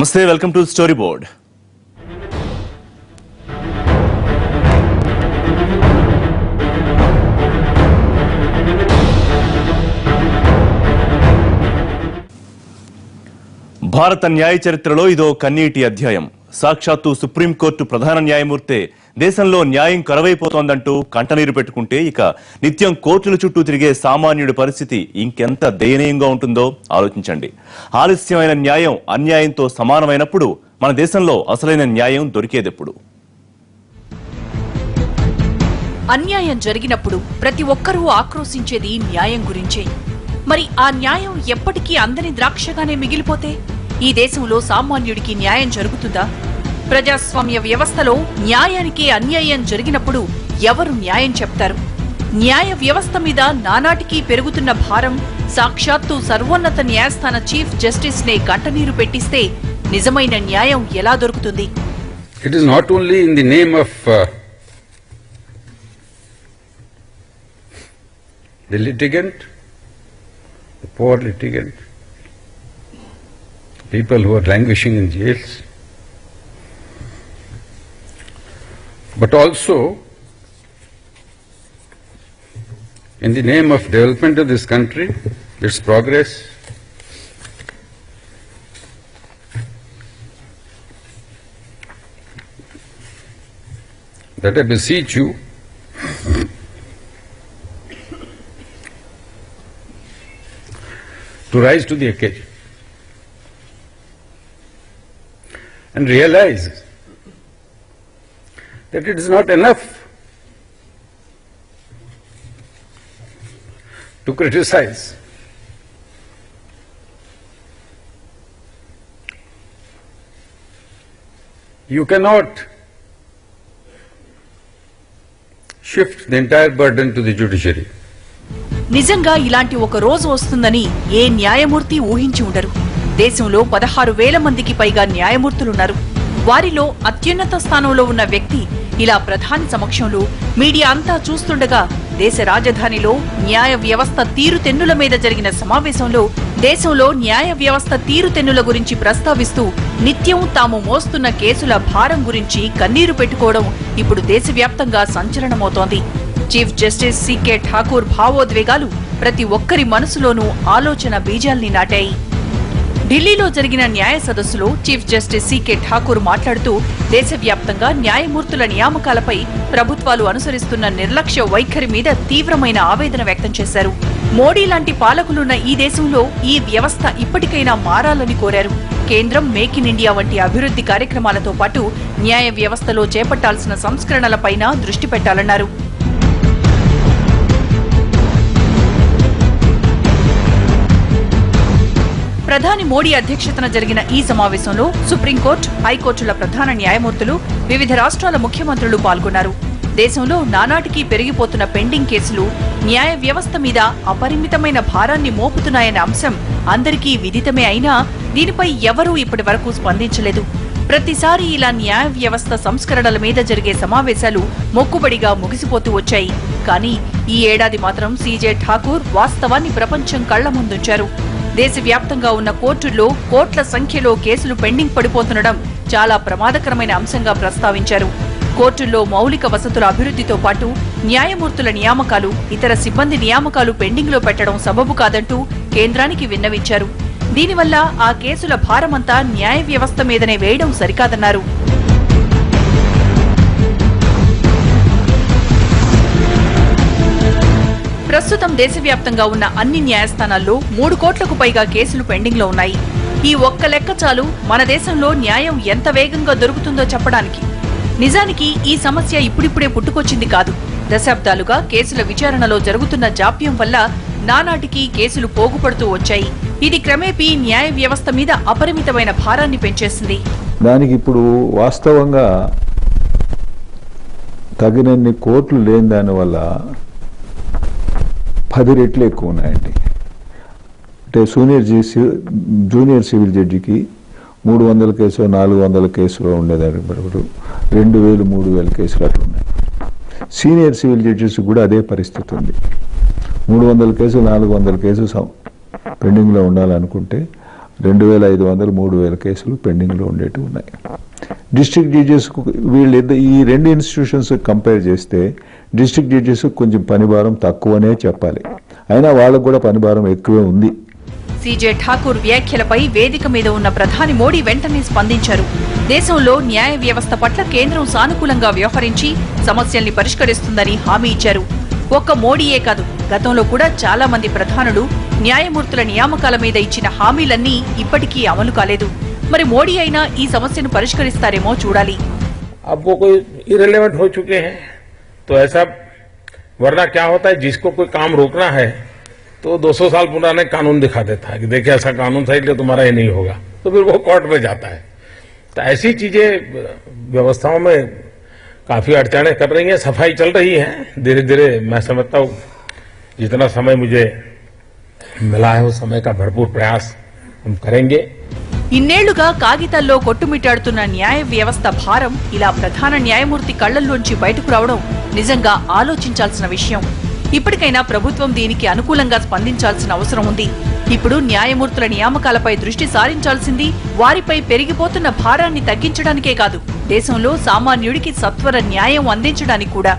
నమస్తే, welcome to story board. భారత న్యాయ చరిత్రలో ఇదో కన్నీటి అధ్యాయం. సాక్షాత్తు సుప్రీంకోర్టు ప్రధాన న్యాయమూర్తే దేశంలో న్యాయం కరువైపోతోందంటూ కంటనీరు పెట్టుకుంటే ఇక నిత్యం కోర్టుల చుట్టూ తిరిగే సామాన్యుడి పరిస్థితి ఇంకెంత దయనీయంగా ఉంటుందో ఆలోచించండి. ఆలస్యమైన న్యాయం అన్యాయంతో సమానమైనప్పుడు మన దేశంలో అసలైన న్యాయం దొరికేదెప్పుడు? అన్యాయం జరిగినప్పుడు ప్రతి ఒక్కరూ ఆక్రోశించేది న్యాయం గురించే. మరి ఆ న్యాయం ఎప్పటికీ అందని ద్రాక్షగానే మిగిలిపోతే ఈ దేశంలో సామాన్యుడికి న్యాయం జరుగుతుందా? ప్రజాస్వామ్య వ్యవస్థలో న్యాయానికి అన్యాయం జరిగినప్పుడు ఎవరు న్యాయం చెప్తారు? న్యాయ వ్యవస్థ మీద నానాటికి పెరుగుతున్న భారం సాక్షాత్తు సర్వోన్నత న్యాయస్థాన చీఫ్ జస్టిస్ నే కంటనీరు పెట్టిస్తే నిజమైన న్యాయం ఎలా దొరుకుతుంది? It is not only in the name of the litigant, the poor litigant, people who are languishing in jails, but also in the name of development of this country, its progress, that I beseech you to rise to the occasion and realize that it is not enough to criticize. You cannot shift the entire burden to the judiciary. నిజంగా ఇలాంటి ఒక రోజు వస్తుందని ఏ న్యాయమూర్తి ఊహించి ఉండరు. దేశంలో 16,000 మందికి పైగా న్యాయమూర్తులున్నారు. వారిలో అత్యున్నత స్థానంలో ఉన్న వ్యక్తి ఇలా ప్రధాని సమక్షంలో మీడియా అంతా చూస్తుండగా దేశ రాజధానిలో న్యాయ వ్యవస్థ తీరుతెన్నుల మీద జరిగిన సమావేశంలో దేశంలో న్యాయ వ్యవస్థ తీరుతెన్నుల గురించి ప్రస్తావిస్తూ నిత్యం తాము మోస్తున్న కేసుల భారం గురించి కన్నీరు పెట్టుకోవడం ఇప్పుడు దేశవ్యాప్తంగా సంచలనమవుతోంది. చీఫ్ జస్టిస్ సికే ఠాకూర్ భావోద్వేగాలు ప్రతి ఒక్కరి మనసులోనూ ఆలోచన బీజాల్ని నాటాయి. ఢిల్లీలో జరిగిన న్యాయ సదస్సులో చీఫ్ జస్టిస్ సికే ఠాకూర్ మాట్లాడుతూ దేశవ్యాప్తంగా న్యాయమూర్తుల నియామకాలపై ప్రభుత్వాలు అనుసరిస్తున్న నిర్లక్ష్య వైఖరి మీద తీవ్రమైన ఆవేదన వ్యక్తం చేశారు. మోడీ లాంటి పాలకులున్న ఈ దేశంలో ఈ వ్యవస్థ ఇప్పటికైనా మారాలని కోరారు. కేంద్రం మేక్ ఇన్ ఇండియా వంటి అభివృద్ధి కార్యక్రమాలతో పాటు న్యాయ వ్యవస్థలో చేపట్టాల్సిన సంస్కరణలపైన దృష్టి పెట్టాలన్నారు. ప్రధాని మోడీ అధ్యక్షతన జరిగిన ఈ సమావేశంలో సుప్రీంకోర్టు, హైకోర్టుల ప్రధాన న్యాయమూర్తులు, వివిధ రాష్ట్రాల ముఖ్యమంత్రులు పాల్గొన్నారు. దేశంలో నానాటికి పెరిగిపోతున్న పెండింగ్ కేసులు న్యాయ వ్యవస్థ మీద అపరిమితమైన భారాన్ని మోపుతున్నాయనే అంశం అందరికీ విదితమే అయినా దీనిపై ఎవరూ ఇప్పటి వరకు స్పందించలేదు. ప్రతిసారి ఇలా న్యాయ వ్యవస్థ సంస్కరణల మీద జరిగే సమావేశాలు మొక్కుబడిగా ముగిసిపోతూ వచ్చాయి. కానీ ఈ ఏడాది మాత్రం సీజే ఠాకూర్ వాస్తవాన్ని ప్రపంచం కళ్ల ముందుంచారు. దేశవ్యాప్తంగా ఉన్న కోర్టుల్లో కోట్ల సంఖ్యలో కేసులు పెండింగ్ పడిపోతుండడం చాలా ప్రమాదకరమైన అంశంగా ప్రస్తావించారు. కోర్టుల్లో మౌలిక వసతుల అభివృద్ధితో పాటు న్యాయమూర్తుల నియామకాలు, ఇతర సిబ్బంది నియామకాలు పెండింగ్లో పెట్టడం సబబు కాదంటూ కేంద్రానికి విన్నవించారు. దీనివల్ల ఆ కేసుల భారమంతా న్యాయ వ్యవస్థ మీదనే వేయడం సరికాదన్నారు. ప్రస్తుతం దేశవ్యాప్తంగా ఉన్న అన్ని న్యాయస్థానాల్లో 3 కోట్లకు పైగా కేసులు పెండింగ్ లో ఉన్నాయి. ఈ ఒక్క లెక్క చాలు మన దేశంలో న్యాయం ఎంత వేగంగా దొరుకుతుందో చెప్పడానికి. నిజానికి ఈ సమస్య ఇప్పుడిప్పుడే పుట్టుకొచ్చింది కాదు. దశాబ్దాలుగా కేసుల విచారణలో జరుగుతున్న జాప్యం వల్ల నానాటికి కేసులు పోగుపడుతూ వచ్చాయి. ఇది క్రమేపీ న్యాయ వ్యవస్థ మీద అపరిమితమైన భారాన్ని పెంచేసింది. దానికి ఇప్పుడు వాస్తవంగా తగినన్ని కోర్టులు లేని దానివల్ల 10 రెట్లు ఎక్కువ ఉన్నాయండి. అంటే జూనియర్ సివిల్ జడ్జికి 300 కేసులు 400 కేసులు ఉండేదానికి 2000 3000 కేసులు అట్లా ఉన్నాయి. సీనియర్ సివిల్ జడ్జెస్ కూడా అదే పరిస్థితి ఉంది. 300 కేసులు 400 కేసులు పెండింగ్లో ఉండాలనుకుంటే 2500 3000 కేసులు పెండింగ్లో ఉండేటివి ఉన్నాయి. డిస్ట్రిక్ట్ జడ్జెస్ ఈ రెండు ఇన్స్టిట్యూషన్స్ కంపేర్ చేస్తే డిస్ట్రిక్ట్ జడ్జెస్ కొంచెం పనిభారం తక్కువనే చెప్పాలి, అయినా వాళ్ళకు కూడా పనిభారం ఎక్కువే ఉంది. సీజే ఠాకూర్ వ్యాఖ్యలపై వేదిక మీద ఉన్న ప్రధాని మోడీ వెంటనే స్పందించారు. దేశంలో న్యాయ వ్యవస్థ పట్ల కేంద్రం సానుకూలంగా వ్యవహరించి సమస్యల్ని పరిష్కరిస్తుందని హామీ ఇచ్చారు. ఒక్క మోడీయే కాదు, గతంలో కూడా చాలా మంది ప్రధానులు న్యాయమూర్తుల నియామకాల మీద ఇచ్చిన హామీలన్నీ ఇప్పటికీ అమలు కాలేదు. మరి మోడీ అయినా ఈ సమస్యను పరిష్కరిస్తారేమో చూడాలి. अब वो कोई इरेलेवेंट हो चुके हैं तो ऐसा, वरना क्या होता है, जिसको कोई काम रोकना है तो 200 साल पुराने कानून दिखा देता है कि देखिए ऐसा कानून था इसलिए तुम्हारा ये नहीं होगा, तो फिर वो कोर्ट में जाता है. तो ऐसी चीजें व्यवस्थाओं में काफी अड़चने कर रही हैं. सफाई चल रही है धीरे धीरे. मैं समझता हूँ जितना समय मुझे मिला है उस समय का भरपूर प्रयास हम करेंगे. ఇన్నేళ్లుగా కాగితాల్లో కొట్టుమిట్టాడుతున్న న్యాయ వ్యవస్థ భారం ఇలా ప్రధాన న్యాయమూర్తి కళ్లల్లోంచి బయటకు రావడం నిజంగా ఆలోచించాల్సిన విషయం. ఇప్పటికైనా ప్రభుత్వం దీనికి అనుకూలంగా స్పందించాల్సిన అవసరం ఉంది. ఇప్పుడు న్యాయమూర్తుల నియామకాలపై దృష్టి సారించాల్సింది వారిపై పెరిగిపోతున్న భారాన్ని తగ్గించడానికే కాదు, దేశంలో సామాన్యుడికి సత్వర న్యాయం అందించడానికి కూడా.